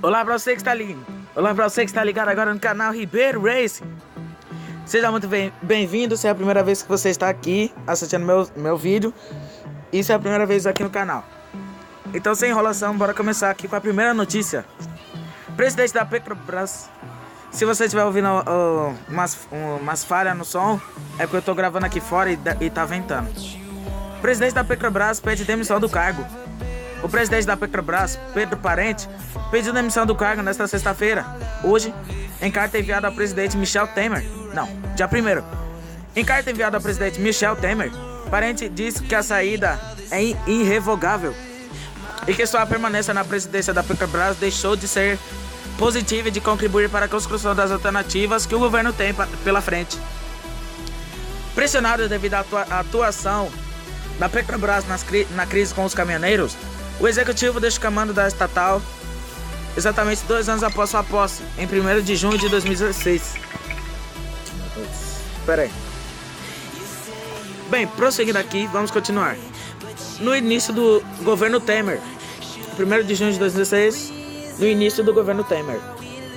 Olá pra você que está ligado. Olá pra você que está ligado agora no canal Ribeiro Racing. Seja muito bem-vindo. Se é a primeira vez que você está aqui assistindo meu vídeo, e se é a primeira vez aqui no canal. Então, sem enrolação, bora começar aqui com a primeira notícia. Presidente da Petrobras. Se você estiver ouvindo umas falhas no som, é porque eu tô gravando aqui fora e tá ventando. Presidente da Petrobras pede demissão do cargo. O presidente da Petrobras, Pedro Parente, pediu demissão do cargo nesta sexta-feira, hoje, em carta enviada ao presidente Michel Temer. Não, dia 1º. Em carta enviada ao presidente Michel Temer, Parente disse que a saída é irrevogável e que sua permanência na presidência da Petrobras deixou de ser positiva e de contribuir para a construção das alternativas que o governo tem pela frente. Pressionado devido à atuação da Petrobras na crise com os caminhoneiros, o executivo deixa o comando da estatal exatamente 2 anos após sua posse, em 1º de junho de 2016. Espera aí. Bem, prosseguindo aqui, vamos continuar. No início do governo Temer, 1º de junho de 2016, no início do governo Temer.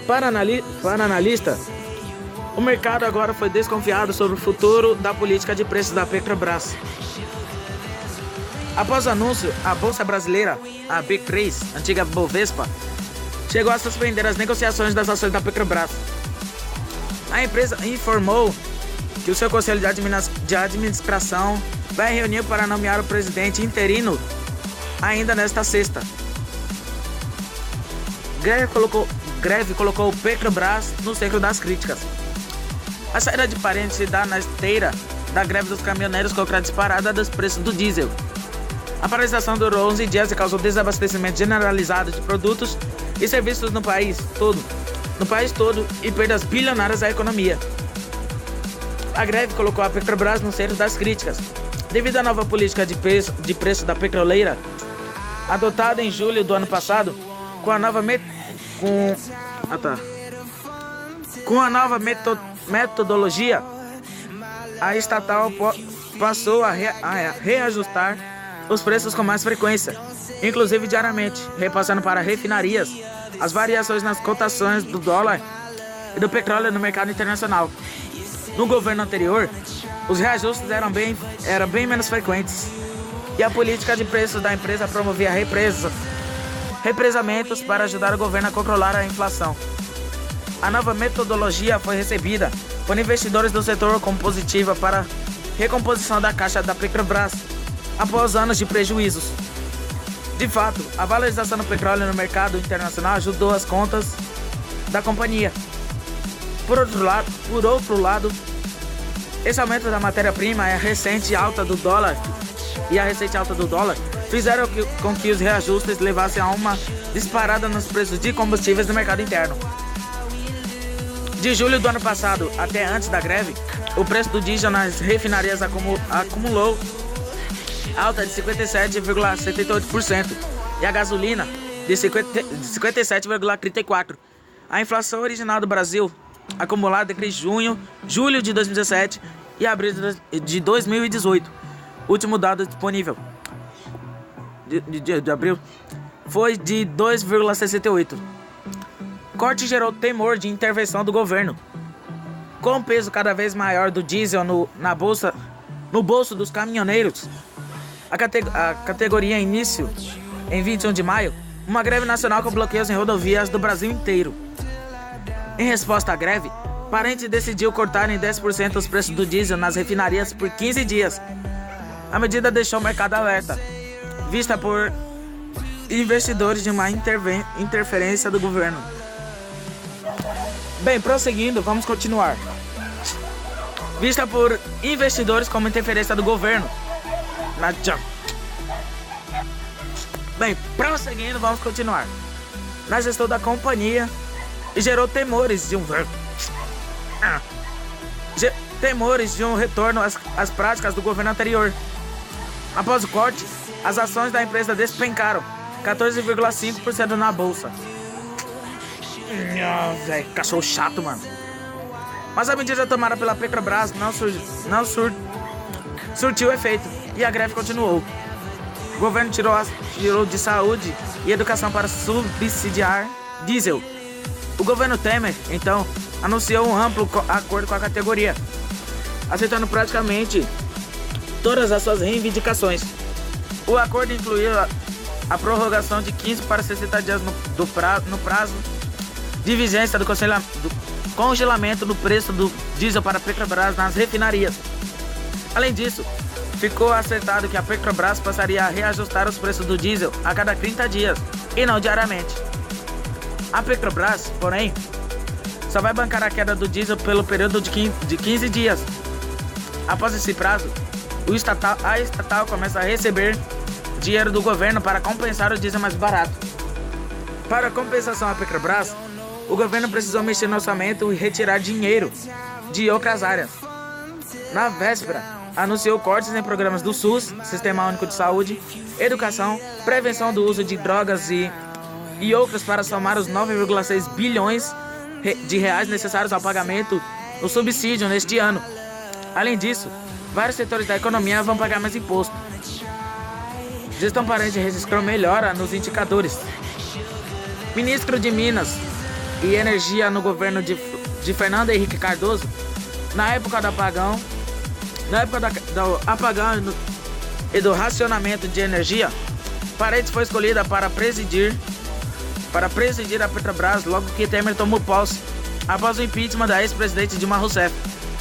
Para analista, o mercado agora foi desconfiado sobre o futuro da política de preços da Petrobras. Após o anúncio, a Bolsa Brasileira, a B3, antiga Bovespa, chegou a suspender as negociações das ações da Petrobras. A empresa informou que o seu conselho de administração vai reunir para nomear o presidente interino ainda nesta sexta. Greve colocou o Petrobras no centro das críticas. A saída de Parente se dá na esteira da greve dos caminhoneiros contra a disparada dos preços do diesel. A paralisação durou 11 dias e causou desabastecimento generalizado de produtos e serviços no país todo e perdas bilionárias à economia. A greve colocou a Petrobras no centro das críticas, devido à nova política de preço da petroleira, adotada em julho do ano passado, com a nova metodologia. A estatal passou a reajustar os preços com mais frequência, inclusive diariamente, repassando para refinarias as variações nas cotações do dólar e do petróleo no mercado internacional. No governo anterior, os reajustes eram bem menos frequentes, e a política de preços da empresa promovia represamentos para ajudar o governo a controlar a inflação. A nova metodologia foi recebida por investidores do setor como positiva para a recomposição da caixa da Petrobras após anos de prejuízos. De fato, a valorização do petróleo no mercado internacional ajudou as contas da companhia. Por outro lado, esse aumento da matéria-prima e a recente alta do dólar fizeram com que os reajustes levassem a uma disparada nos preços de combustíveis no mercado interno. De julho do ano passado até antes da greve, o preço do diesel nas refinarias acumulou alta de 57,78% e a gasolina de 57,34%. A inflação original do Brasil, acumulada entre julho de 2017 e abril de 2018, último dado disponível de abril, foi de 2,68%. Corte gerou temor de intervenção do governo. Com o peso cada vez maior do diesel no bolso dos caminhoneiros, a categoria início em 21 de maio, uma greve nacional com bloqueios em rodovias do Brasil inteiro. Em resposta à greve, Parente decidiu cortar em 10% os preços do diesel nas refinarias por 15 dias. A medida deixou o mercado alerta, vista por investidores de uma interferência do governo. Bem, prosseguindo, vamos continuar. Vista por investidores como interferência do governo. Bem, prosseguindo, vamos continuar. Na gestão da companhia e gerou temores de um retorno às práticas do governo anterior. Após o corte, as ações da empresa despencaram 14,5% na bolsa. Velho, cachorro chato, mano. Mas a medida tomada pela Petrobras não surtiu efeito e a greve continuou. O governo tirou de saúde e educação para subsidiar diesel. O governo Temer, então, anunciou um amplo acordo com a categoria, aceitando praticamente todas as suas reivindicações. O acordo incluiu a prorrogação de 15 para 60 dias no prazo de vigência do congelamento do preço do diesel para a Petrobras nas refinarias. Além disso, ficou acertado que a Petrobras passaria a reajustar os preços do diesel a cada 30 dias e não diariamente. A Petrobras, porém, só vai bancar a queda do diesel pelo período de 15 dias. Após esse prazo, a estatal começa a receber dinheiro do governo para compensar o diesel mais barato. Para a compensação à Petrobras, o governo precisou mexer no orçamento e retirar dinheiro de outras áreas. Na véspera, anunciou cortes em programas do SUS, Sistema Único de Saúde, Educação, Prevenção do Uso de Drogas e outras para somar os 9,6 bilhões de reais necessários ao pagamento do subsídio neste ano. Além disso, vários setores da economia vão pagar mais imposto. Gestão Parente registrou melhora nos indicadores. Ministro de Minas e Energia no governo de Fernando Henrique Cardoso, na época do apagão e do racionamento de energia, Parente foi escolhida para presidir a Petrobras logo que Temer tomou posse, após o impeachment da ex-presidente Dilma Rousseff,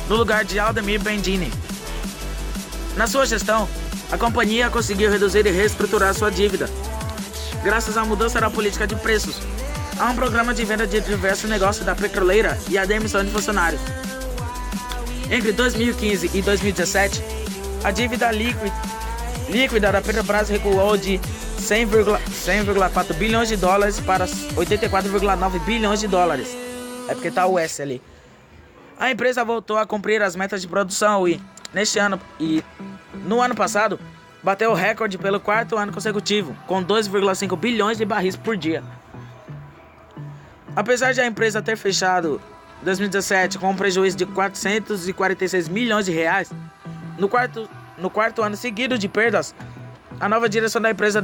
no lugar de Aldemir Bendini. Na sua gestão, a companhia conseguiu reduzir e reestruturar sua dívida, graças à mudança da política de preços, a um programa de venda de diversos negócios da petroleira e a demissão de funcionários. Entre 2015 e 2017, a dívida líquida da Petrobras recuou de 100,4 bilhões de dólares para 84,9 bilhões de dólares. É porque tá o S ali. A empresa voltou a cumprir as metas de produção no ano passado, bateu o recorde pelo quarto ano consecutivo, com 2,5 bilhões de barris por dia. Apesar de a empresa ter fechado 2017 com um prejuízo de 446 milhões de reais, no quarto ano seguido de perdas, a nova direção da empresa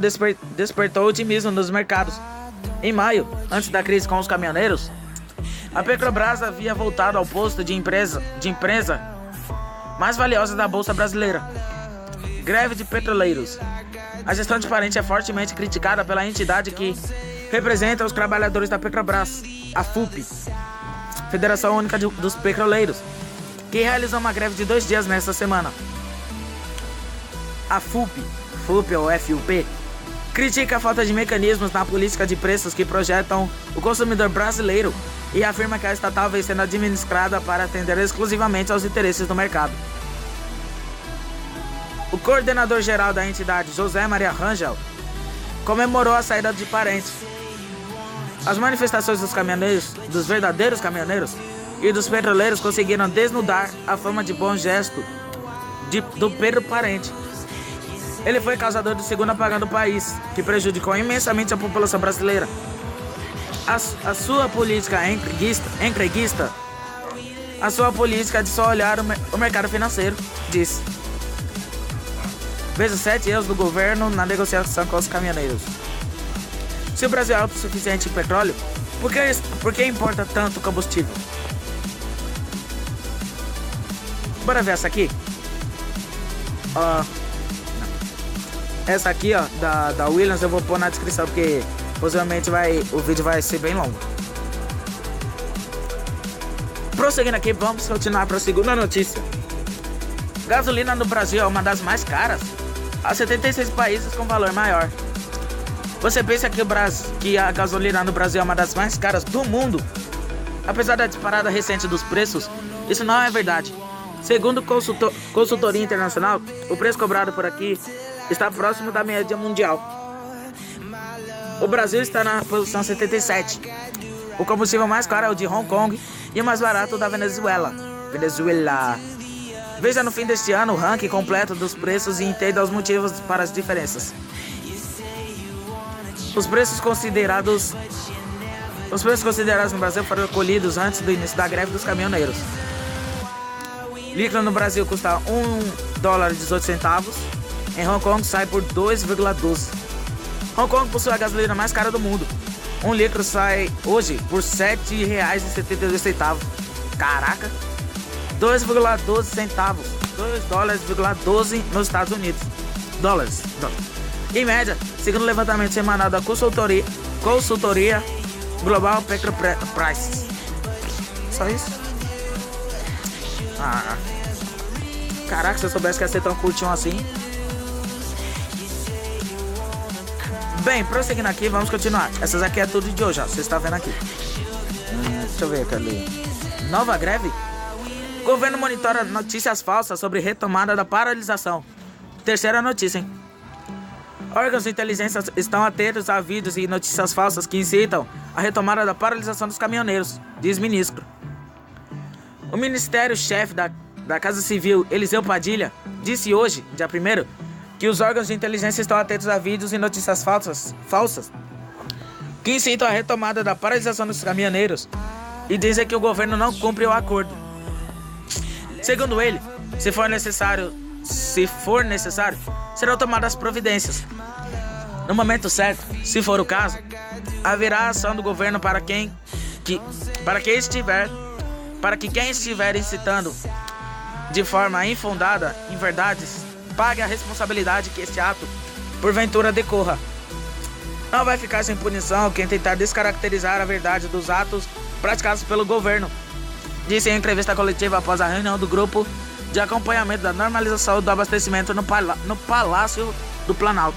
despertou otimismo nos mercados. Em maio, antes da crise com os caminhoneiros, a Petrobras havia voltado ao posto de empresa mais valiosa da Bolsa Brasileira. Greve de petroleiros. A gestão de Parente é fortemente criticada pela entidade que representa os trabalhadores da Petrobras, a FUP, Federação Única dos Petroleiros, que realizou uma greve de 2 dias nesta semana. A FUP ou FUP, critica a falta de mecanismos na política de preços que projetam o consumidor brasileiro e afirma que a estatal vem sendo administrada para atender exclusivamente aos interesses do mercado. O coordenador-geral da entidade, José Maria Rangel, comemorou a saída de Parente. As manifestações dos caminhoneiros, dos verdadeiros caminhoneiros e dos petroleiros conseguiram desnudar a fama de bom gesto do Pedro Parente. Ele foi causador do segundo apagão do país, que prejudicou imensamente a população brasileira. A sua política entreguista, a sua política de só olhar o mercado financeiro, disse. Veja 7 erros do governo na negociação com os caminhoneiros. Se o Brasil é autossuficiente em petróleo, por que importa tanto combustível? Bora ver essa aqui? Essa aqui, da Williams, eu vou pôr na descrição, porque possivelmente o vídeo vai ser bem longo. Prosseguindo aqui, vamos continuar para a segunda notícia. Gasolina no Brasil é uma das mais caras. Há 76 países com valor maior. Você pensa que a gasolina no Brasil é uma das mais caras do mundo? Apesar da disparada recente dos preços, isso não é verdade. Segundo consultoria internacional, o preço cobrado por aqui está próximo da média mundial. O Brasil está na posição 77. O combustível mais caro é o de Hong Kong e o mais barato da Venezuela. Veja no fim deste ano o ranking completo dos preços e entenda os motivos para as diferenças. Os preços considerados no Brasil foram colhidos antes do início da greve dos caminhoneiros. Litro no Brasil custa $1,18. Em Hong Kong sai por 2,12. Hong Kong possui a gasolina mais cara do mundo. Um litro sai hoje por R$ 7,72. Caraca! 2,12 centavos. $2,12 nos Estados Unidos. Dólares. Em média, segundo o levantamento semanal da consultoria Global Petro Prices. Só isso? Caraca, se eu soubesse que ia ser tão curtinho assim. Bem, prosseguindo aqui, vamos continuar. Essas aqui é tudo de hoje, ó. Você está vendo aqui. Deixa eu ver aqui ali. Nova greve? Governo monitora notícias falsas sobre retomada da paralisação. Terceira notícia, hein? Órgãos de inteligência estão atentos a vídeos e notícias falsas que incitam a retomada da paralisação dos caminhoneiros, diz ministro. O ministério-chefe da Casa Civil, Eliseu Padilha, disse hoje, dia 1º, que os órgãos de inteligência estão atentos a vídeos e notícias falsas que incitam a retomada da paralisação dos caminhoneiros e dizem que o governo não cumpre o acordo. Segundo ele, se for necessário, serão tomadas providências. No momento certo, se for o caso, haverá ação do governo para que quem estiver incitando de forma infundada inverdades pague a responsabilidade que este ato porventura decorra. Não vai ficar sem punição quem tentar descaracterizar a verdade dos atos praticados pelo governo, disse em entrevista coletiva após a reunião do grupo de acompanhamento da normalização do abastecimento no Palácio do Planalto.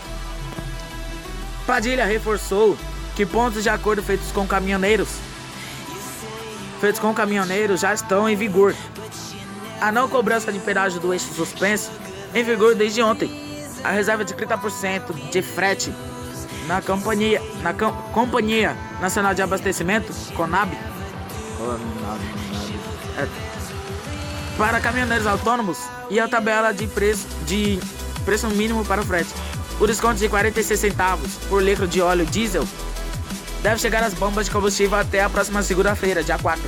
Padilha reforçou que pontos de acordo feitos com caminhoneiros já estão em vigor. A não cobrança de pedágio do eixo suspenso em vigor desde ontem. A reserva de 30% de frete na Companhia Nacional de Abastecimento, CONAB, para caminhoneiros autônomos e a tabela de preço mínimo para o frete. O desconto de 46 centavos por litro de óleo diesel deve chegar às bombas de combustível até a próxima segunda-feira, dia 4.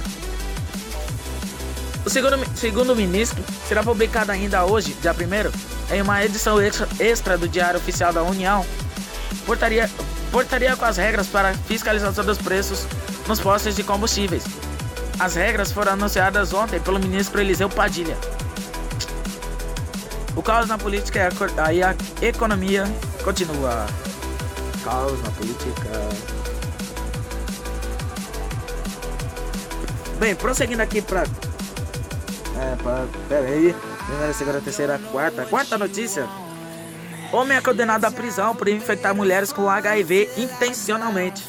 Segundo o ministro, será publicado ainda hoje, dia 1º, em uma edição extra do Diário Oficial da União, portaria com as regras para fiscalização dos preços nos postos de combustíveis. As regras foram anunciadas ontem pelo ministro Eliseu Padilha. O caos na política e a economia continua. Caos na política. Bem, prosseguindo aqui pera aí. Primeira, segunda, terceira, quarta notícia. Homem é condenado à prisão por infectar mulheres com HIV intencionalmente.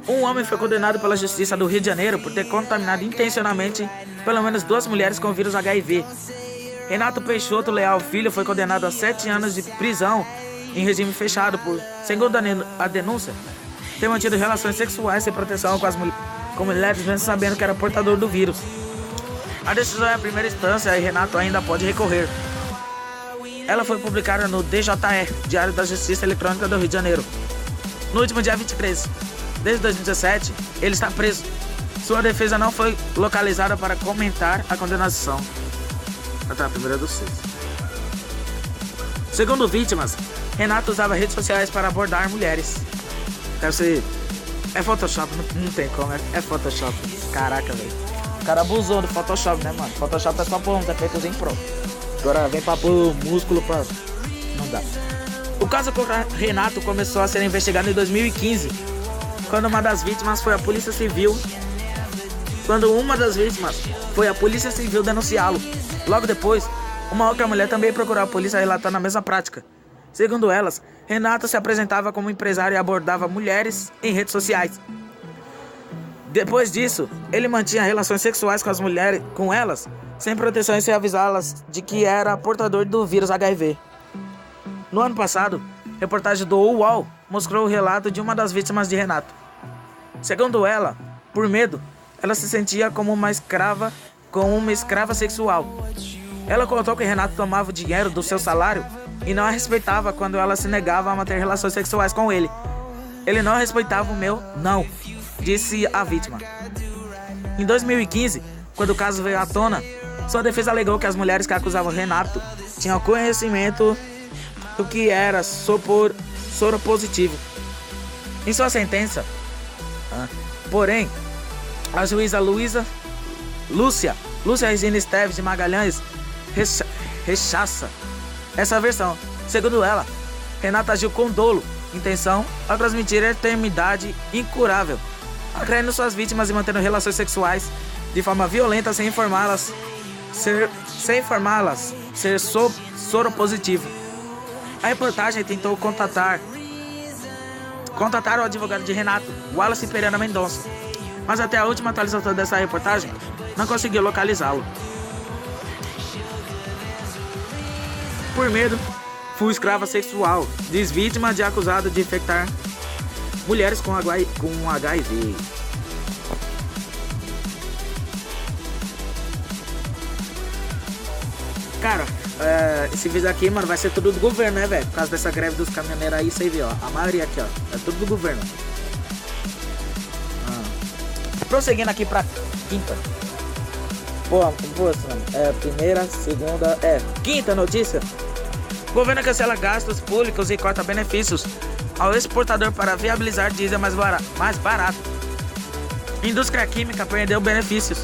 Um homem foi condenado pela Justiça do Rio de Janeiro por ter contaminado intencionalmente pelo menos 2 mulheres com vírus HIV. Renato Peixoto Leal Filho foi condenado a 7 anos de prisão em regime fechado por, segundo a denúncia, ter mantido relações sexuais sem proteção com mulheres mesmo sabendo que era portador do vírus. A decisão é a primeira instância e Renato ainda pode recorrer. Ela foi publicada no DJE, Diário da Justiça Eletrônica do Rio de Janeiro, no último dia 23. Desde 2017, ele está preso. Sua defesa não foi localizada para comentar a condenação. A primeira dos 6. Segundo vítimas, Renato usava redes sociais para abordar mulheres. Deve ser... É Photoshop, não tem como, é Photoshop. Caraca, velho. O cara abusou do Photoshop, né, mano? Photoshop é só pôr uns efeitos em pro. Agora vem pra pôr músculo pra... Não dá. O caso com Renato começou a ser investigado em 2015, quando uma das vítimas foi a Polícia Civil. Denunciá-lo. Logo depois, uma outra mulher também procurou a polícia relatando a mesma prática. Segundo elas, Renato se apresentava como empresário e abordava mulheres em redes sociais. Depois disso, ele mantinha relações sexuais com elas, sem proteção e sem avisá-las de que era portador do vírus HIV. No ano passado, reportagem do UOL mostrou o relato de uma das vítimas de Renato. Segundo ela, por medo, ela se sentia como uma escrava sexual. Ela contou que Renato tomava o dinheiro do seu salário e não a respeitava quando ela se negava a manter relações sexuais com ele. Ele não respeitava o meu não, disse a vítima. Em 2015, quando o caso veio à tona, sua defesa alegou que as mulheres que acusavam Renato tinham conhecimento do que era soro positivo. Em sua sentença, porém, a juíza Lúcia Regina Esteves de Magalhães rechaça essa versão. Segundo ela, Renata agiu com dolo, intenção ao transmitir enfermidade incurável, agredindo suas vítimas e mantendo relações sexuais de forma violenta sem informá-las ser soro positivo. A reportagem tentou contatar o advogado de Renato, Wallace Pereira Mendonça, mas até a última atualização dessa reportagem não conseguiu localizá-lo. Por medo, fui escrava sexual, diz vítima de acusado de infectar mulheres com HIV. Cara, esse vídeo aqui, mano, vai ser tudo do governo, né, velho? Por causa dessa greve dos caminhoneiros aí, você viu, ó. A maioria aqui, ó, é tudo do governo. Prosseguindo aqui pra quinta. Boa, mano. Primeira, segunda, quinta notícia. O governo cancela gastos públicos e corta benefícios ao exportador para viabilizar diesel mais barato. Indústria química perdeu benefícios.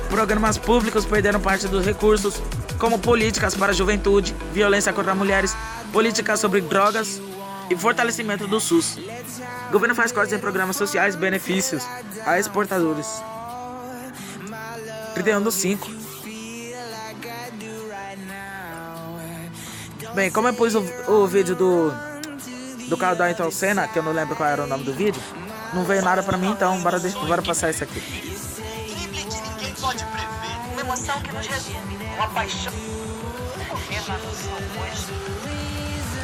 Programas públicos perderam parte dos recursos, como políticas para a juventude, violência contra mulheres, políticas sobre drogas e fortalecimento do SUS. O governo faz cortes em programas sociais, benefícios a exportadores. 31/5. Bem, como eu pus o vídeo do carro da Ayrton Senna, que eu não lembro qual era o nome do vídeo, não veio nada pra mim, então bora passar isso aqui. Drible de ninguém pode prever, uma emoção que nos resume, uma paixão. O governo anunciou hoje,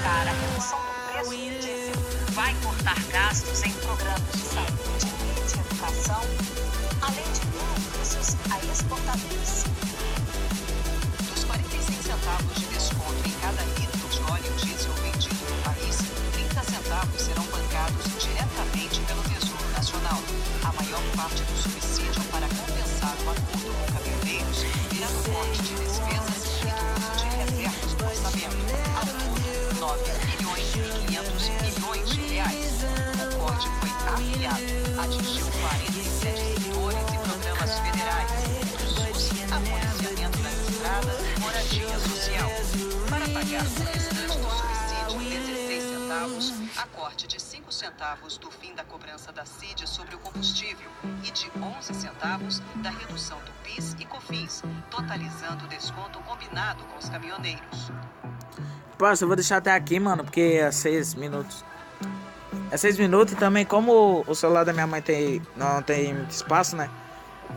cara, a redução do preço do diesel vai cortar gastos em programas de saúde e de educação, além de benefícios a exportadores. Dos 46 centavos de desconto em cada litro de óleo diesel vendido no país, 30 centavos serão bancados diretamente pelo Tesouro Nacional. A maior parte do subsídio para compensar o acordo com caminhoneiros virá do corte de despesas e do uso de reservas do orçamento. Ao todo, 9.500 milhões de reais. O corte foi afiado, atingiu 47 setores e programas federais, o SUS, a policiamento das estradas e moradia social. Para pagar o restante do subsídio, 16 centavos, a corte de 5 centavos do fim da cobrança da CID sobre o combustível e de 11 centavos da redução do PIS e COFINS, totalizando o desconto combinado com os caminhoneiros. Parça, eu vou deixar até aqui, mano, porque é 6 minutos. É 6 minutos e também como o celular da minha mãe não tem muito espaço, né?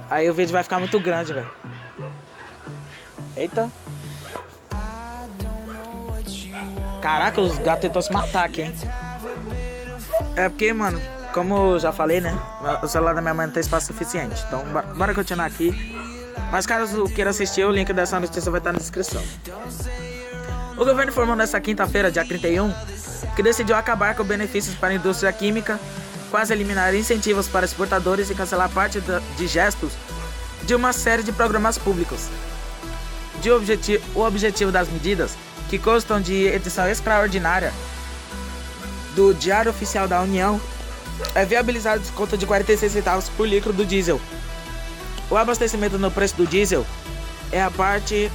Aí o vídeo vai ficar muito grande, velho. Eita. Caraca, os gatos tentam se matar aqui, hein? É porque, mano, como eu já falei, né? O celular da minha mãe não tem espaço suficiente. Então, bora continuar aqui. Mas caso queira assistir, o link dessa notícia vai estar na descrição. O governo informou nesta quinta-feira, dia 31, que decidiu acabar com benefícios para a indústria química, quase eliminar incentivos para exportadores e cancelar parte de gestos de uma série de programas públicos. O objetivo das medidas, que constam de edição extraordinária do Diário Oficial da União, é viabilizar o desconto de 46 centavos por litro do diesel. O abastecimento no preço do diesel é a parte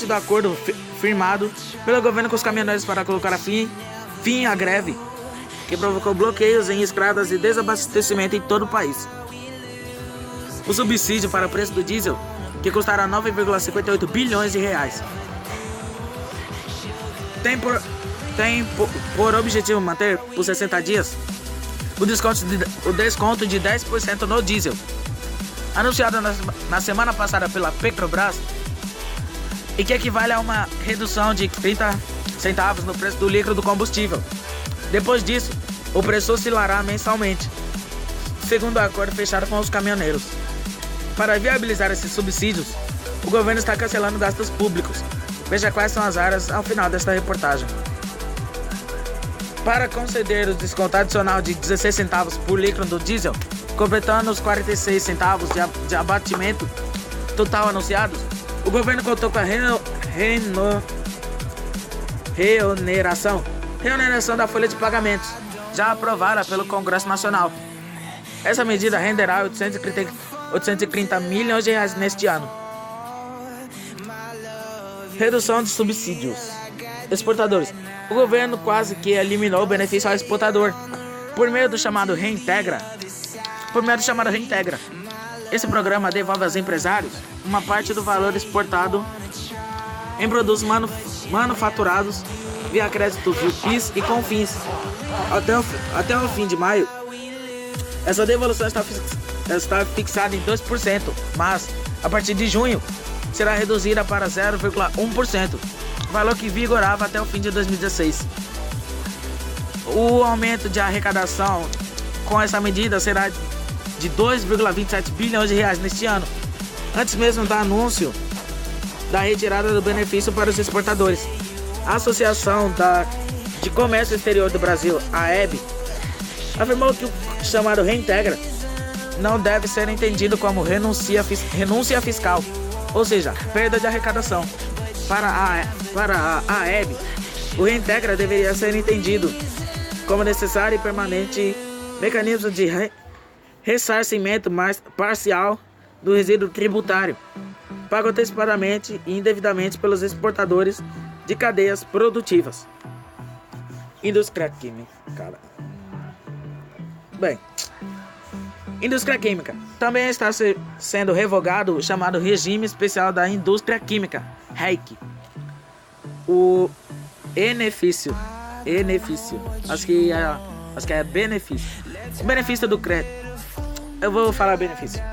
do acordo firmado pelo governo com os caminhoneiros para colocar fim à greve, que provocou bloqueios em estradas e desabastecimento em todo o país. O subsídio para o preço do diesel, que custará 9,58 bilhões de reais, tem por objetivo manter por 60 dias o desconto de 10% no diesel, anunciado na semana passada pela Petrobras, e que equivale a uma redução de 30 centavos no preço do litro do combustível. Depois disso, o preço oscilará mensalmente, segundo o acordo fechado com os caminhoneiros. Para viabilizar esses subsídios, o governo está cancelando gastos públicos. Veja quais são as áreas ao final desta reportagem. Para conceder o desconto adicional de 16 centavos por litro do diesel, completando os 46 centavos de abatimento total anunciados, o governo contou com a reoneração da folha de pagamentos, já aprovada pelo Congresso Nacional. Essa medida renderá 830 milhões de reais neste ano. Redução de subsídios. Exportadores. O governo quase que eliminou o benefício ao exportador por meio do chamado Reintegra. Esse programa devolve aos empresários uma parte do valor exportado em produtos manufaturados via créditos do PIS e CONFINS. Até o fim de maio, essa devolução está fixada em 2%, mas a partir de junho será reduzida para 0,1%, valor que vigorava até o fim de 2016. O aumento de arrecadação com essa medida será de 2,27 bilhões de reais neste ano, antes mesmo do anúncio da retirada do benefício para os exportadores. A Associação de Comércio Exterior do Brasil, a AEB, afirmou que o chamado Reintegra não deve ser entendido como renúncia fiscal, ou seja, perda de arrecadação. Para a AEB, o Reintegra deveria ser entendido como necessário e permanente mecanismo de ressarcimento mais parcial do resíduo tributário, pago antecipadamente e indevidamente pelos exportadores de cadeias produtivas. Indústria química, cara. Bem, indústria química. Também está sendo revogado o chamado Regime Especial da Indústria Química, REIQ. O benefício. Acho que é benefício. O benefício do crédito. Eu vou falar benefício.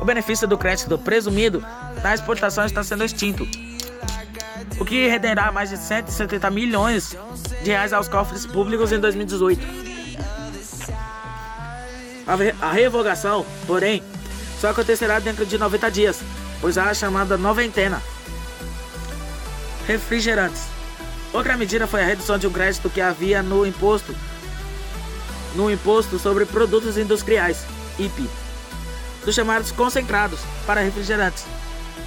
O benefício do crédito presumido na exportação está sendo extinto, o que renderá mais de 170 milhões de reais aos cofres públicos em 2018. A revogação, porém, só acontecerá dentro de 90 dias, pois há a chamada noventena. Refrigerantes. Outra medida foi a redução de um crédito que havia no imposto sobre produtos industriais, IPI, dos chamados concentrados para refrigerantes.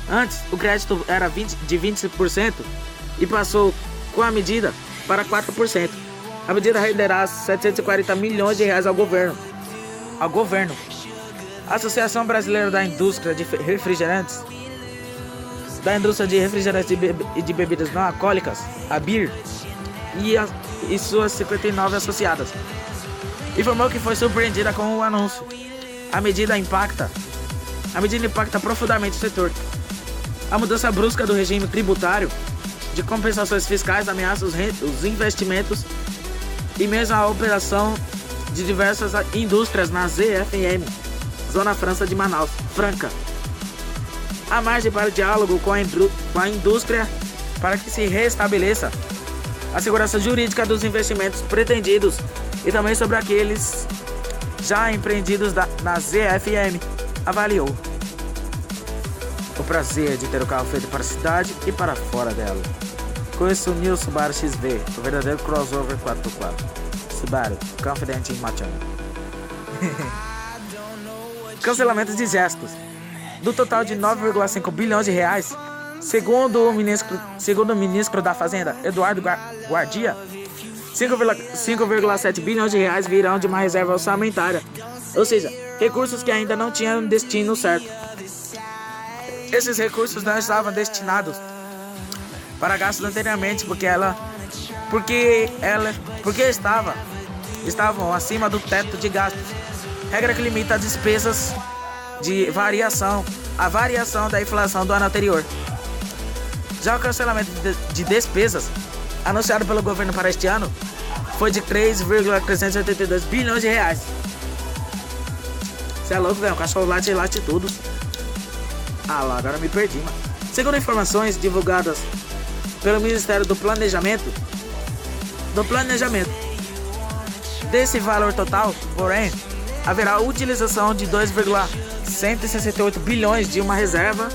Antes, o crédito era de 20% e passou com a medida para 4%. A medida renderá 740 milhões de reais ao governo. A Associação Brasileira da Indústria de Refrigerantes, e de Bebidas Não Alcoólicas, a BIR, e suas 59 associadas, informou que foi surpreendida com o anúncio. A medida impacta profundamente o setor. A mudança brusca do regime tributário de compensações fiscais ameaça os investimentos e mesmo a operação de diversas indústrias na ZFM, Zona Franca de Manaus, Franca. Há margem para o diálogo com a indústria para que se restabeleça a segurança jurídica dos investimentos pretendidos e também sobre aqueles já empreendidos na ZFM, avaliou. O prazer de ter o carro feito para a cidade e para fora dela. Conheço o New Subaru XV, o verdadeiro crossover 4x4. Subaru, confidente em Machão. Cancelamento de gestos. Do total de 9,5 bilhões de reais, segundo o ministro da Fazenda, Eduardo Guardia, 5,7 bilhões de reais virão de uma reserva orçamentária, ou seja, recursos que ainda não tinham destino certo. Esses recursos não estavam destinados para gastos anteriormente, porque estavam acima do teto de gastos, regra que limita as despesas a variação da inflação do ano anterior. Já o cancelamento de despesas anunciado pelo governo para este ano foi de 3,382 bilhões de reais. Você é louco, velho? O cachorro late tudo. Ah lá, agora me perdi, mano. Segundo informações divulgadas pelo Ministério do Planejamento, desse valor total, porém, haverá a utilização de 2,168 bilhões de uma reserva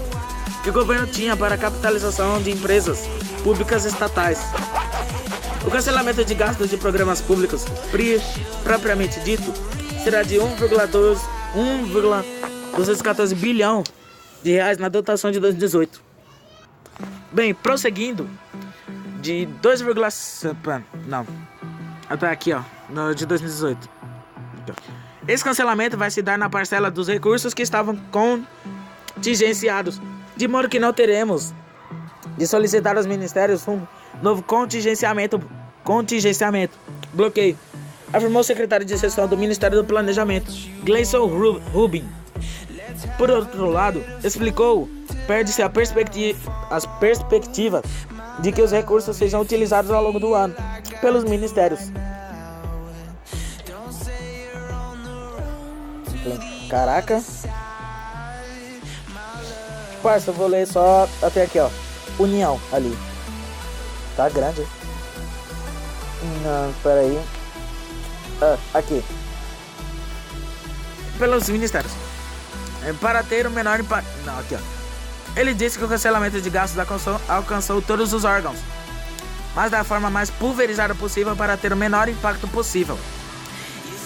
que o governo tinha para a capitalização de empresas públicas estatais. O cancelamento de gastos de programas públicos, propriamente dito, será de 1,214 bilhão de reais na dotação de 2018. Bem, prosseguindo, de 2, não, até aqui, ó. No, de 2018. Esse cancelamento vai se dar na parcela dos recursos que estavam contingenciados, de modo que não teremos de solicitar aos ministérios um novo contingenciamento, bloqueio, afirmou o secretário de Gestão do Ministério do Planejamento, Gleison Rubin. Por outro lado, explicou, perde-se as perspectivas de que os recursos sejam utilizados ao longo do ano pelos ministérios. Caraca. Parça, eu vou ler só até aqui, ó. União, ali. Tá grande. Não, peraí. Aqui. Pelos ministérios. Para ter o menor impacto. Não, aqui, ó. Ele disse que o cancelamento de gastos alcançou todos os órgãos, mas da forma mais pulverizada possível para ter o menor impacto possível.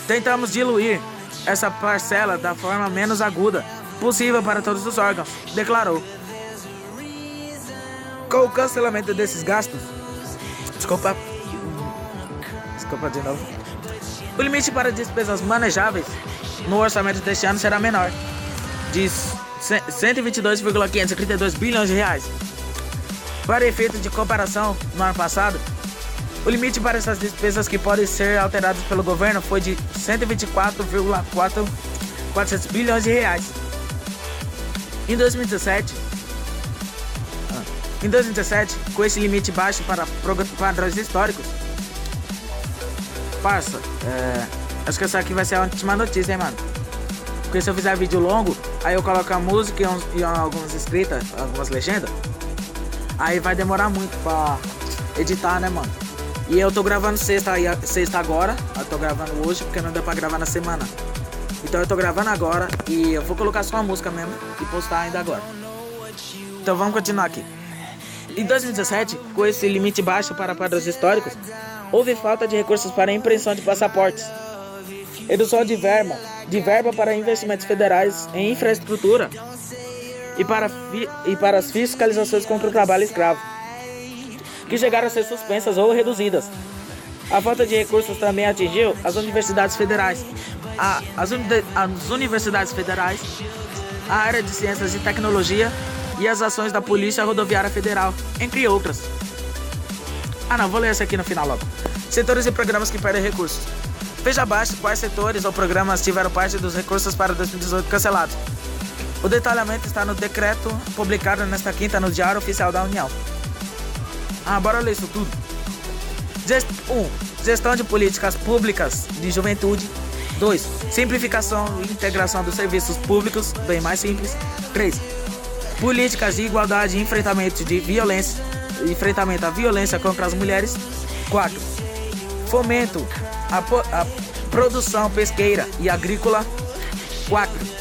Tentamos diluir essa parcela da forma menos aguda possível para todos os órgãos, declarou. Com o cancelamento desses gastos, desculpa de novo, o limite para despesas manejáveis no orçamento deste ano será menor, de 122,532 bilhões de reais. Para efeito de comparação, no ano passado, o limite para essas despesas que podem ser alteradas pelo governo foi de 124,400 bilhões de reais. Em 2017, com esse limite baixo para padrões históricos, parça, acho que essa aqui vai ser a última notícia, hein, mano? Porque se eu fizer vídeo longo, aí eu coloco a música e algumas escritas, algumas legendas, aí vai demorar muito pra editar, né, mano? E eu tô gravando sexta agora, eu tô gravando hoje porque não deu pra gravar na semana. Então eu tô gravando agora e eu vou colocar só a música mesmo e postar ainda agora. Então vamos continuar aqui. Em 2017, com esse limite baixo para padrões históricos, houve falta de recursos para a impressão de passaportes, redução de verba para investimentos federais em infraestrutura e para as fiscalizações contra o trabalho escravo, que chegaram a ser suspensas ou reduzidas. A falta de recursos também atingiu as universidades federais, as universidades federais, a área de ciências e tecnologia e as ações da Polícia Rodoviária Federal, entre outras. Vou ler essa aqui no final logo. Setores e programas que perdem recursos. Veja abaixo quais setores ou programas tiveram parte dos recursos para 2018 cancelados. O detalhamento está no decreto publicado nesta quinta no Diário Oficial da União. Bora ler isso tudo. 1. Gestão de políticas públicas de juventude. 2. Simplificação e integração dos serviços públicos, bem mais simples. 3. Políticas de igualdade e enfrentamento à violência contra as mulheres. 4. Fomento à produção pesqueira e agrícola. 4.